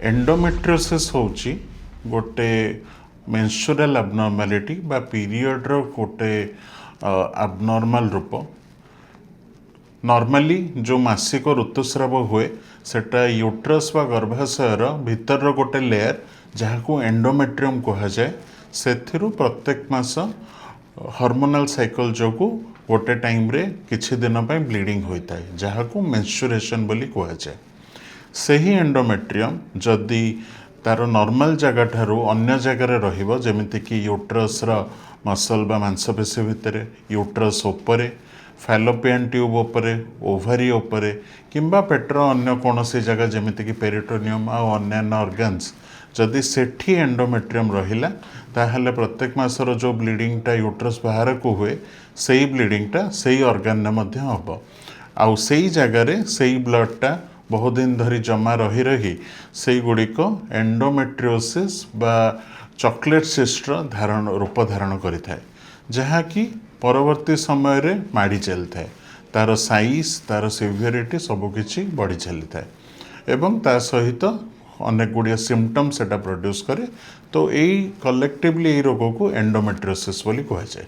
Endometriosis होची गोटे menstrual एबनॉर्मालिटी बा पीरियड रो गोटे एबनॉर्मल रूप। नॉर्मली जो मासिक ऋतुस्राव हुए सेटा यूट्रस बा गर्भाशयर भीतर गोटे लेयर जहाँ को एंडोमेट्रियम कहा जाए सेथिरु प्रत्येक मास हार्मोनल साइकिल जो गोटे टाइम रे किछि दिन पे ब्लीडिंग होता है जहाँ को मेंस्ट्रुएशन बोली कहा जाए। सही एंडोमेट्रियम जदि तार नॉर्मल जगह ठारू अन्य जगह रहिबो जेमिति कि यूट्रस रा मसल बा मांसपेशी भितर यूट्रस उपरे फैलोपियन ट्यूब उपरे ओभारी उपरे किंबा पेटर अन्य कौन सी जगह जेमिति कि पेरिटोनियम आ अन्य ऑर्गन्स जदि सेठी एंडोमेट्रियम रहिला ताहले प्रत्येक मासर जो ब्लीडिंग टा यूट्रस बाहर को हुए सही ब्लीडिंग टा सही ऑर्गन ने मध्य हबो आउ सही जगह रे सही ब्लड टा बहुत दिन धरी जमा रही रही से गुड़िक एंडोमेट्रियोसिस बा चॉकलेट सिस्ट धारण रूप धारण करिथाए जहाँ कि परवर्ती समय रे माड़ी चलता है तार साइज तार सिवियरिटी सबकिछि बढ़ी चली था एवं ता सहित अनेक गुड़िया सिम्पटम्स एटा प्रोड्यूस करे तो यही कलेक्टिवली रोग को एंडोमेट्रियोसिस बोली कहा जाए।